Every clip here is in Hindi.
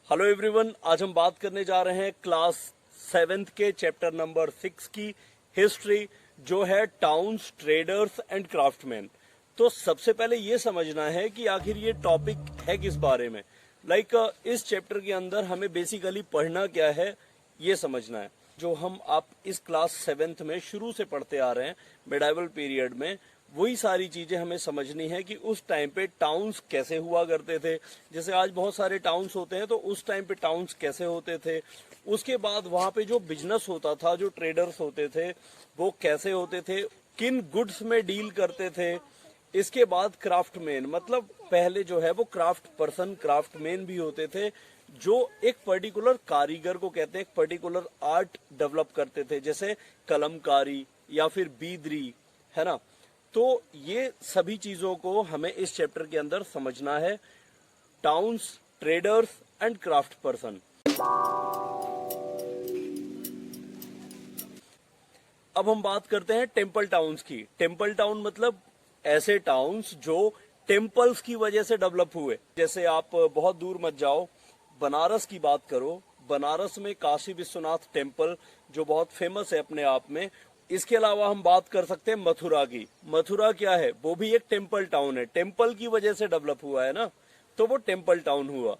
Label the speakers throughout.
Speaker 1: हेलो एवरीवन, आज हम बात करने जा रहे हैं क्लास 7th के चैप्टर नंबर 6 की हिस्ट्री, जो है टाउन्स, ट्रेडर्स एंड क्राफ्टमैन। तो सबसे पहले ये समझना है कि आखिर ये टॉपिक है किस बारे में। इस चैप्टर के अंदर हमें बेसिकली पढ़ना क्या है ये समझना है। जो हम आप इस क्लास 7th में शुरू से पढ़ते आ रहे हैं मिडाइवल पीरियड में, वही सारी चीजें हमें समझनी है कि उस टाइम पे टाउन्स कैसे हुआ करते थे। जैसे आज बहुत सारे टाउन्स होते हैं, तो उस टाइम पे टाउन्स कैसे होते थे। उसके बाद वहां पे जो बिजनेस होता था, जो ट्रेडर्स होते थे, वो कैसे होते थे, किन गुड्स में डील करते थे। इसके बाद क्राफ्टमैन, मतलब पहले जो है वो क्राफ्ट पर्सन, क्राफ्टमैन भी होते थे, जो एक पर्टिकुलर कारीगर को कहते हैं, एक पर्टिकुलर आर्ट डेवलप करते थे, जैसे कलमकारी या फिर बीदरी, है ना। तो ये सभी चीजों को हमें इस चैप्टर के अंदर समझना है। Towns, traders and craft person. अब हम बात करते हैं टेम्पल टाउन्स की। टेम्पल टाउन मतलब ऐसे टाउन्स जो टेम्पल्स की वजह से डेवलप हुए। जैसे आप बहुत दूर मत जाओ, बनारस की बात करो। बनारस में काशी विश्वनाथ टेम्पल जो बहुत फेमस है अपने आप में। इसके अलावा हम बात कर सकते हैं मथुरा की। मथुरा क्या है, वो भी एक टेम्पल टाउन है, टेम्पल की वजह से डेवलप हुआ है ना, तो वो टेम्पल टाउन हुआ।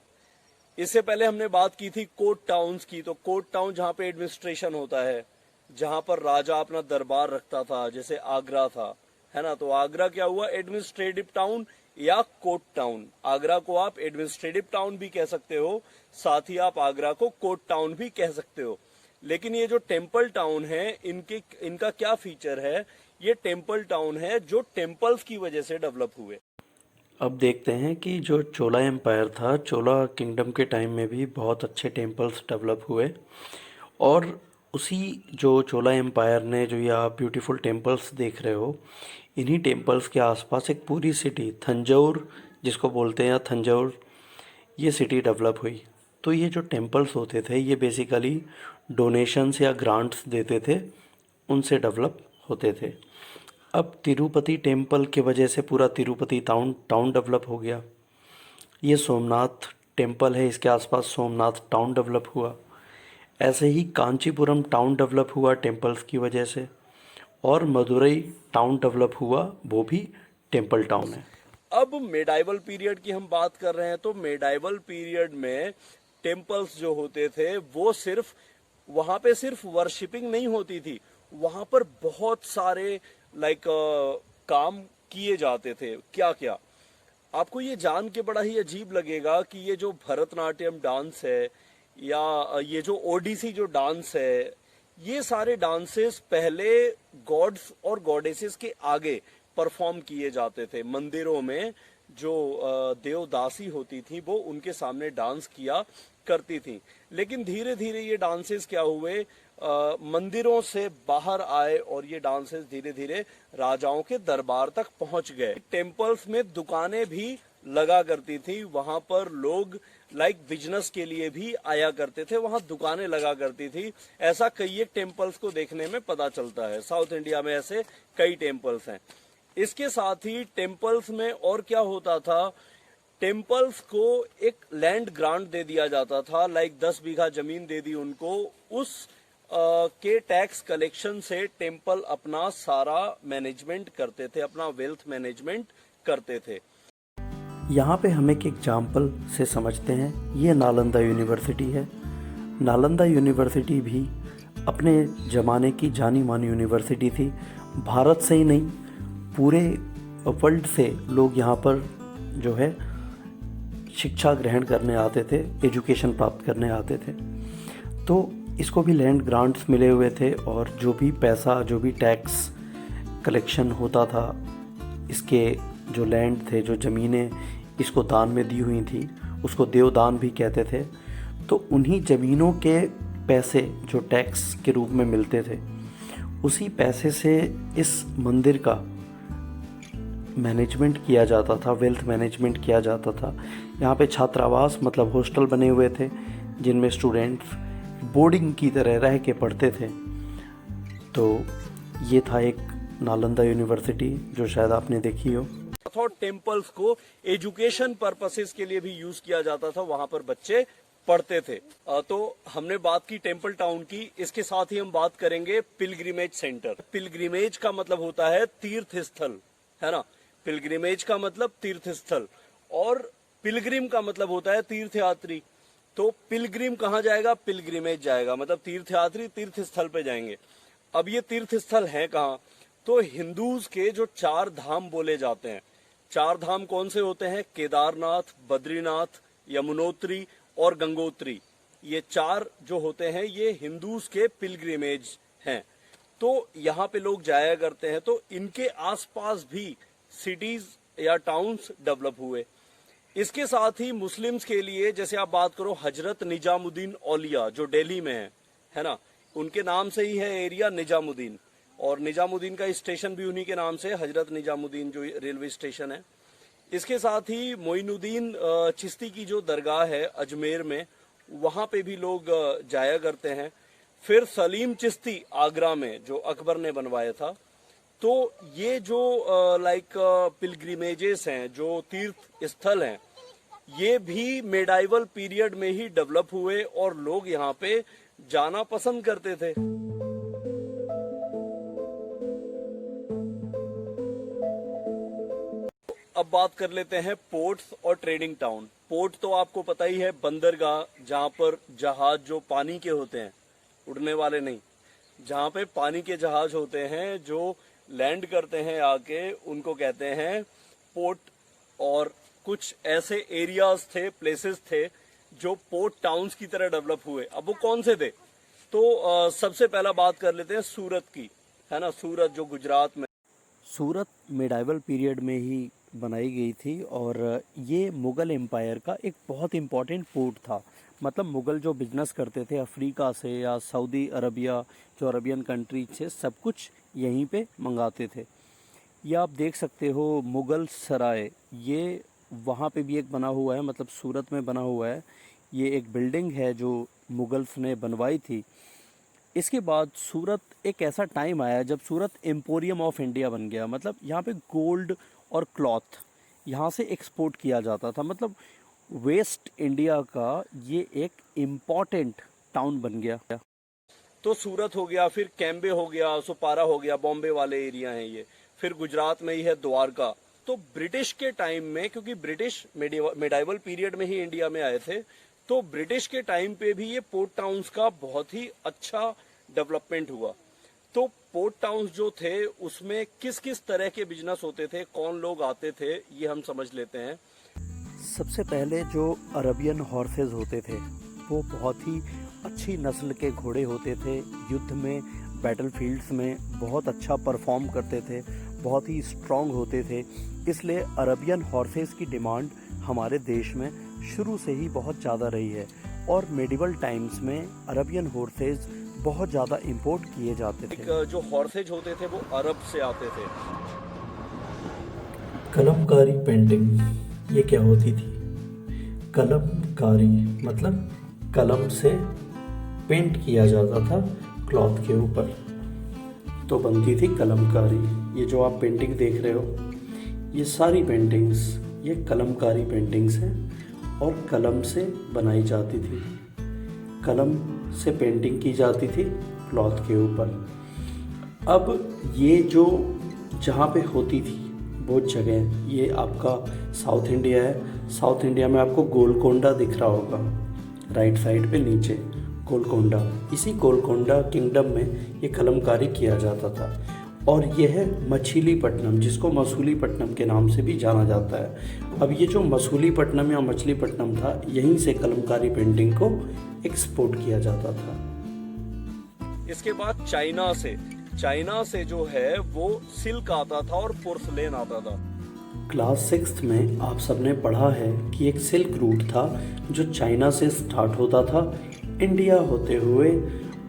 Speaker 1: इससे पहले हमने बात की थी कोर्ट टाउन्स की। तो कोर्ट टाउन जहाँ पे एडमिनिस्ट्रेशन होता है, जहां पर राजा अपना दरबार रखता था, जैसे आगरा था, है ना। तो आगरा क्या हुआ, एडमिनिस्ट्रेटिव टाउन या कोर्ट टाउन। आगरा को आप एडमिनिस्ट्रेटिव टाउन भी कह सकते हो, साथ ही आप आगरा को कोर्ट टाउन भी कह सकते हो। लेकिन ये जो टेम्पल टाउन है, इनका क्या फीचर है, ये टेम्पल टाउन है जो टेम्पल्स की वजह से डेवलप हुए।
Speaker 2: अब देखते हैं कि जो चोला एम्पायर था, चोला किंगडम के टाइम में भी बहुत अच्छे टेम्पल्स डेवलप हुए। और उसी जो चोला एम्पायर ने, जो ये आप ब्यूटीफुल टेम्पल्स देख रहे हो, इन्हीं टेम्पल्स के आसपास एक पूरी सिटी थंजौर, जिसको बोलते हैं थंजौर, ये सिटी डेवलप हुई। तो ये जो टेम्पल्स होते थे, ये बेसिकली डोनेशंस या ग्रांट्स देते थे, उनसे डेवलप होते थे। अब तिरुपति टेम्पल की वजह से पूरा तिरुपति टाउन टाउन डेवलप हो गया। ये सोमनाथ टेम्पल है, इसके आसपास सोमनाथ टाउन डेवलप हुआ। ऐसे ही कांचीपुरम टाउन डेवलप हुआ टेम्पल्स की वजह से। और मदुरई टाउन डेवलप हुआ, वो भी टेम्पल टाउन है।
Speaker 1: अब मेडाइवल पीरियड की हम बात कर रहे हैं, तो मेडाइवल पीरियड में टेम्पल्स जो होते थे, वो सिर्फ वहां पे सिर्फ वर्शिपिंग नहीं होती थी, वहां पर बहुत सारे काम किए जाते थे। क्या क्या, आपको ये जान के बड़ा ही अजीब लगेगा कि ये जो भरतनाट्यम डांस है, या ये जो ओडिसी जो डांस है, ये सारे डांसेस पहले गॉड्स और गॉडेसेस के आगे परफॉर्म किए जाते थे मंदिरों में। जो देवदासी होती थी, वो उनके सामने डांस किया करती थी। लेकिन धीरे धीरे ये डांसेस क्या हुए, मंदिरों से बाहर आए, और ये डांसेस धीरे धीरे राजाओं के दरबार तक पहुंच गए। टेम्पल्स में दुकानें भी लगा करती थी, वहां पर लोग बिजनेस के लिए भी आया करते थे, वहां दुकानें लगा करती थी। ऐसा कई एक टेम्पल्स को देखने में पता चलता है। साउथ इंडिया में ऐसे कई टेम्पल्स हैं। इसके साथ ही टेम्पल्स में और क्या होता था, टेम्पल्स को एक लैंड ग्रांट दे दिया जाता था, 10 बीघा जमीन दे दी उनको। उस के टैक्स कलेक्शन से टेम्पल अपना सारा मैनेजमेंट करते थे, अपना वेल्थ मैनेजमेंट करते थे।
Speaker 2: यहाँ पे हम एक एग्जाम्पल से समझते हैं। ये नालंदा यूनिवर्सिटी है। नालंदा यूनिवर्सिटी भी अपने ज़माने की जानी मानी यूनिवर्सिटी थी। भारत से ही नहीं, पूरे वर्ल्ड से लोग यहाँ पर जो है शिक्षा ग्रहण करने आते थे, एजुकेशन प्राप्त करने आते थे। तो इसको भी लैंड ग्रांट्स मिले हुए थे, और जो भी पैसा, जो भी टैक्स कलेक्शन होता था, इसके जो लैंड थे, जो ज़मीनें इसको दान में दी हुई थी, उसको देवदान भी कहते थे। तो उन्हीं ज़मीनों के पैसे जो टैक्स के रूप में मिलते थे, उसी पैसे से इस मंदिर का मैनेजमेंट किया जाता था, वेल्थ मैनेजमेंट किया जाता था। यहाँ पे छात्रावास मतलब हॉस्टल बने हुए थे, जिनमें स्टूडेंट्स बोर्डिंग की तरह रह के पढ़ते थे। तो ये था एक नालंदा यूनिवर्सिटी, जो शायद आपने देखी हो।
Speaker 1: टेम्पल्स को एजुकेशन पर्पसेस के लिए भी यूज किया जाता था, वहां पर बच्चे पढ़ते थे। तो हमने बात की टेम्पल टाउन की, इसके साथ ही हम बात करेंगे पिलग्रिमेज सेंटर। पिलग्रिमेज का मतलब होता है तीर्थ स्थल, है ना। पिलग्रिमेज का मतलब तीर्थ स्थल, और पिलग्रिम का मतलब होता है तीर्थयात्री। तो पिलग्रिम कहाँ जाएगा? पिलग्रिमेज जाएगा, मतलब तीर्थयात्री तीर्थ स्थल पे जाएंगे। अब ये तीर्थ स्थल है कहाँ? तो हिंदूज के जो 4 धाम बोले जाते हैं, 4 धाम कौन से होते हैं? केदारनाथ, बद्रीनाथ, यमुनोत्री और गंगोत्री। ये 4 जो होते हैं ये हिंदूज के पिलग्रिमेज हैं। तो यहाँ पे लोग जाया करते हैं। तो इनके आसपास भी सिटीज या टाउन्स डेवलप हुए। इसके साथ ही मुस्लिम्स के लिए, जैसे आप बात करो हजरत निजामुद्दीन औलिया जो दिल्ली में है ना, उनके नाम से ही है एरिया निजामुद्दीन, और निजामुद्दीन का स्टेशन भी उन्हीं के नाम से, हजरत निजामुद्दीन जो रेलवे स्टेशन है। इसके साथ ही मोइनुद्दीन चिश्ती की जो दरगाह है अजमेर में, वहां पे भी लोग जाया करते हैं। फिर सलीम चिश्ती आगरा में, जो अकबर ने बनवाया था। तो ये जो पिलग्रिमेजेस हैं, जो तीर्थ स्थल हैं, ये भी मेडाइवल पीरियड में ही डेवलप हुए और लोग यहाँ पे जाना पसंद करते थे। अब बात कर लेते हैं पोर्ट्स और ट्रेडिंग टाउन। पोर्ट तो आपको पता ही है, बंदरगाह, जहां पर जहाज जो पानी के होते हैं, उड़ने वाले नहीं, जहां पे पानी के जहाज होते हैं जो लैंड करते हैं आके, उनको कहते हैं पोर्ट। और कुछ ऐसे एरियाज थे, प्लेसेस थे जो पोर्ट टाउन्स की तरह डेवलप हुए। अब वो कौन से थे? तो सबसे पहला बात कर लेते हैं सूरत की, है ना। सूरत जो गुजरात में।
Speaker 2: सूरत मिडाइवल पीरियड में ही बनाई गई थी और ये मुग़ल एम्पायर का एक बहुत इम्पॉर्टेंट पोर्ट था। मतलब मुग़ल जो बिजनेस करते थे अफ्रीका से या सऊदी अरबिया, जो अरबियन कंट्रीज से, सब कुछ यहीं पे मंगाते थे। ये आप देख सकते हो मुग़ल सराय, ये वहाँ पे भी एक बना हुआ है, मतलब सूरत में बना हुआ है। ये एक बिल्डिंग है जो मुग़ल्स ने बनवाई थी। इसके बाद सूरत एक ऐसा टाइम आया जब सूरत एम्पोरियम ऑफ इंडिया बन गया। मतलब यहाँ पे गोल्ड और क्लॉथ यहाँ से एक्सपोर्ट किया जाता था। मतलब वेस्ट इंडिया का ये एक इम्पॉर्टेंट टाउन बन गया।
Speaker 1: तो सूरत हो गया, फिर कैम्बे हो गया, सोपारा हो गया, बॉम्बे वाले एरिया हैं ये। फिर गुजरात में ही है द्वारका। तो ब्रिटिश के टाइम में, क्योंकि ब्रिटिश मेडाइवल पीरियड में ही इंडिया में आए थे, तो ब्रिटिश के टाइम पे भी ये पोर्ट टाउन्स का बहुत ही अच्छा डेवलपमेंट हुआ। तो पोर्ट टाउन्स जो थे उसमें किस किस तरह के बिजनेस होते थे, कौन लोग आते थे, ये हम समझ लेते हैं।
Speaker 2: सबसे पहले जो अरबियन हॉर्सेस होते थे वो बहुत ही अच्छी नस्ल के घोड़े होते थे। युद्ध में, बैटलफील्ड्स में बहुत अच्छा परफॉर्म करते थे, बहुत ही स्ट्रॉन्ग होते थे। इसलिए अरबियन हॉर्सेस की डिमांड हमारे देश में शुरू से ही बहुत ज़्यादा रही है और मेडिवल टाइम्स में अरबियन हॉर्सेस बहुत ज़्यादा इंपोर्ट किए जाते थे।
Speaker 1: जो हॉर्सेज होते थे वो अरब से आते थे।
Speaker 2: कलमकारी पेंटिंग ये क्या होती थी? कलमकारी मतलब कलम से पेंट किया जाता था क्लॉथ के ऊपर, तो बनती थी कलमकारी। ये जो आप पेंटिंग देख रहे हो, ये सारी पेंटिंग्स ये कलमकारी पेंटिंग्स हैं और कलम से बनाई जाती थी। कलम से पेंटिंग की जाती थी क्लॉथ के ऊपर। अब ये जो जहाँ पे होती थी वो जगह, ये आपका साउथ इंडिया है। साउथ इंडिया में आपको गोलकोंडा दिख रहा होगा, राइट साइड पे नीचे गोलकोंडा। इसी गोलकोंडा किंगडम में ये कलमकारी किया जाता था। और यह है मछलीपट्टनम, जिसको मसूलीपट्टनम के नाम से भी जाना जाता है। अब ये जो मसूलीपट्टनम या मछलीपट्टनम था, यहीं से कलमकारी पेंटिंग को एक्सपोर्ट किया जाता था।
Speaker 1: इसके बाद चाइना से जो है वो सिल्क आता था और पोर्सलेन आता था।
Speaker 2: क्लास 6 में आप सबने पढ़ा है कि एक सिल्क रूट था जो चाइना से स्टार्ट होता था इंडिया होते हुए,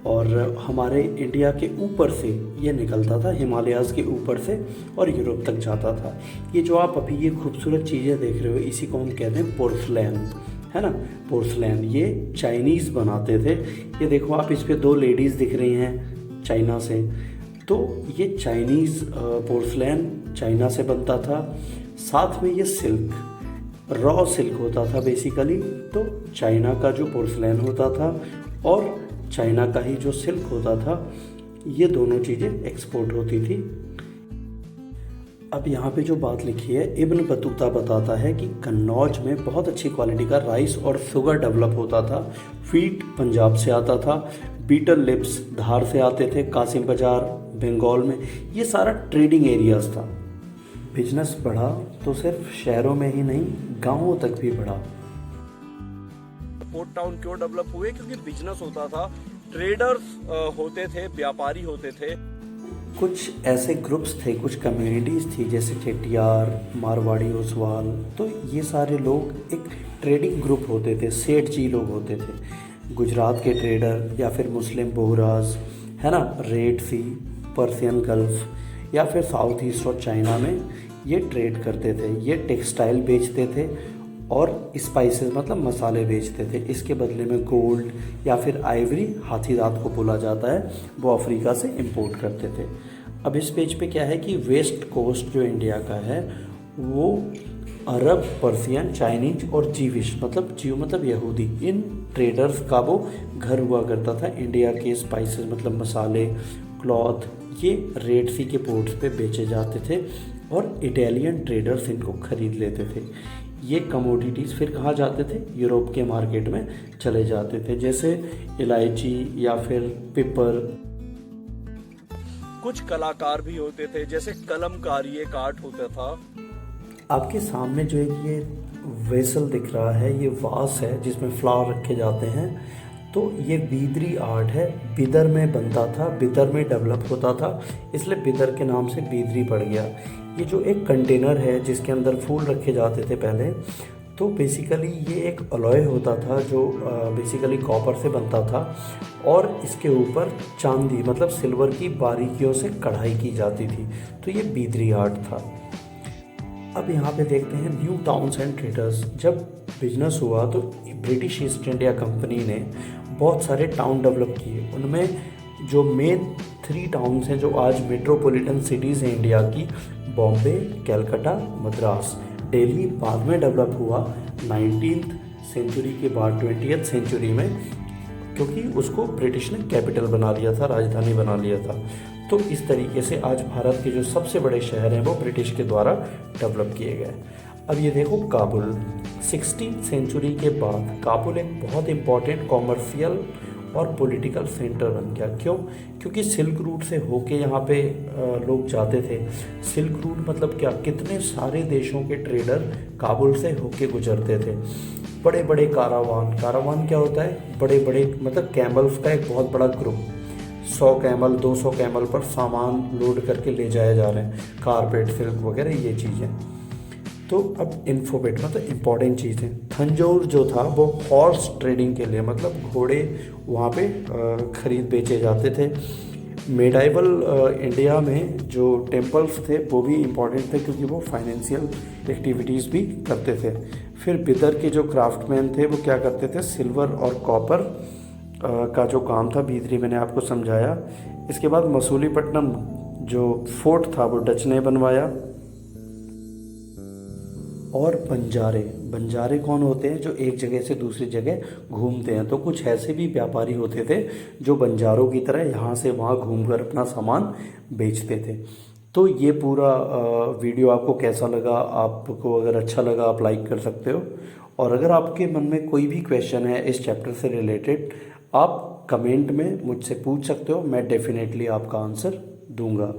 Speaker 2: और हमारे इंडिया के ऊपर से ये निकलता था, हिमालयाज़ के ऊपर से, और यूरोप तक जाता था। ये जो आप अभी ये खूबसूरत चीज़ें देख रहे हो, इसी को हम कहते हैं पोर्सलैन, है ना। पोर्सलैन ये चाइनीज़ बनाते थे। ये देखो आप, इस पे 2 लेडीज़ दिख रही हैं चाइना से। तो ये चाइनीज़ पोर्सलैन चाइना से बनता था। साथ में ये सिल्क, रॉ सिल्क होता था बेसिकली, तो चाइना का जो पोर्सलैन होता था और चाइना का ही जो सिल्क होता था, ये दोनों चीज़ें एक्सपोर्ट होती थी। अब यहाँ पे जो बात लिखी है, इब्न बतूता बताता है कि कन्नौज में बहुत अच्छी क्वालिटी का राइस और शुगर डेवलप होता था। वीट पंजाब से आता था, बीटल लिप्स धार से आते थे, कासिम बाजार बंगाल में, ये सारा ट्रेडिंग एरियाज था। बिजनेस बढ़ा तो सिर्फ शहरों में ही नहीं, गांवों तक भी बढ़ा।
Speaker 1: पोर्ट टाउन क्यों डेवलप हुए? क्योंकि बिजनेस होता था, ट्रेडर्स होते थे, व्यापारी होते थे।
Speaker 2: कुछ ऐसे ग्रुप्स थे, कुछ कम्युनिटीज़ थी, जैसे चेटियार, मारवाड़ी, ओसवाल, तो ये सारे लोग एक ट्रेडिंग ग्रुप होते थे, सेठ जी लोग होते थे। गुजरात के ट्रेडर या फिर मुस्लिम बोहराज, है ना, रेड सी, पर्सियन गल्फ या फिर साउथ ईस्ट और चाइना में ये ट्रेड करते थे। ये टेक्सटाइल बेचते थे और स्पाइसेस मतलब मसाले बेचते थे। इसके बदले में गोल्ड या फिर आइवरी, हाथी दांत को बोला जाता है, वो अफ्रीका से इंपोर्ट करते थे। अब इस पेज पे क्या है कि वेस्ट कोस्ट जो इंडिया का है वो अरब, पर्सियन, चाइनीज और जीविश मतलब जीव मतलब यहूदी, इन ट्रेडर्स का वो घर हुआ करता था। इंडिया के स्पाइसेस मतलब मसाले, क्लॉथ, ये रेड सी के पोर्ट्स पे बेचे जाते थे और इटालियन ट्रेडर्स इनको खरीद लेते थे। ये कमोडिटीज़ फिर कहाँ जाते थे? यूरोप के मार्केट में चले जाते थे, जैसे इलायची या फिर पेपर।
Speaker 1: कुछ कलाकार भी होते थे, जैसे कलमकारी एक आर्ट होता था।
Speaker 2: आपके सामने जो एक ये वेसल दिख रहा है, ये वास है जिसमें फ्लावर रखे जाते हैं, तो ये बीदरी आर्ट है। बिदर में बनता था, बिदर में डेवलप होता था, इसलिए बिदर के नाम से बीदरी पड़ गया। ये जो एक कंटेनर है जिसके अंदर फूल रखे जाते थे पहले, तो बेसिकली ये एक अलॉय होता था जो बेसिकली कॉपर से बनता था और इसके ऊपर चांदी मतलब सिल्वर की बारीकियों से कढ़ाई की जाती थी, तो ये बीदरी आर्ट था। अब यहाँ पे देखते हैं न्यू टाउन्स एंड ट्रेडर्स। जब बिजनेस हुआ तो ब्रिटिश ईस्ट इंडिया कंपनी ने बहुत सारे टाउन डेवलप किए। उनमें जो मेन 3 टाउन्स हैं जो आज मेट्रोपॉलिटन सिटीज़ हैं इंडिया की, बॉम्बे, कलकत्ता, मद्रास। दिल्ली बाद में डेवलप हुआ 19th सेंचुरी के बाद 20th सेंचुरी में, क्योंकि उसको ब्रिटिश ने कैपिटल बना लिया था, राजधानी बना लिया था। तो इस तरीके से आज भारत के जो सबसे बड़े शहर हैं वो ब्रिटिश के द्वारा डेवलप किए गए। अब ये देखो काबुल, 16th सेंचुरी के बाद काबुल एक बहुत इम्पॉर्टेंट कॉमर्शियल और पॉलिटिकल सेंटर बन गया। क्यों? क्योंकि सिल्क रूट से होके यहाँ पे लोग जाते थे। सिल्क रूट मतलब क्या? कितने सारे देशों के ट्रेडर काबुल से होके गुजरते थे। बड़े बड़े कारावान क्या होता है? बड़े बड़े मतलब कैमल्स का एक बहुत बड़ा ग्रुप, 100 कैमल 200 कैमल पर सामान लोड करके ले जाए जा रहे हैं, कारपेट, सिल्क वगैरह ये चीज़ें। तो अब इन्फोबेट मतलब इम्पॉर्टेंट चीज़ें। थंजौर जो था वो हॉर्स ट्रेडिंग के लिए मतलब घोड़े वहाँ पे खरीद बेचे जाते थे। मेडाइवल इंडिया में जो टेम्पल्स थे वो भी इम्पॉर्टेंट थे क्योंकि वो फाइनेंशियल एक्टिविटीज़ भी करते थे। फिर बिदर के जो क्राफ्टमैन थे वो क्या करते थे? सिल्वर और कॉपर का जो काम था, बीदरी मैंने आपको समझाया। इसके बाद मसूलीपट्टनम जो फोर्ट था वो डच ने बनवाया। और बंजारे कौन होते हैं? जो एक जगह से दूसरी जगह घूमते हैं। तो कुछ ऐसे भी व्यापारी होते थे जो बंजारों की तरह यहाँ से वहाँ घूमकर अपना सामान बेचते थे। तो ये पूरा वीडियो आपको कैसा लगा? आपको अगर अच्छा लगा आप लाइक कर सकते हो, और अगर आपके मन में कोई भी क्वेश्चन है इस चैप्टर से रिलेटेड आप कमेंट में मुझसे पूछ सकते हो, मैं डेफिनेटली आपका आंसर दूंगा।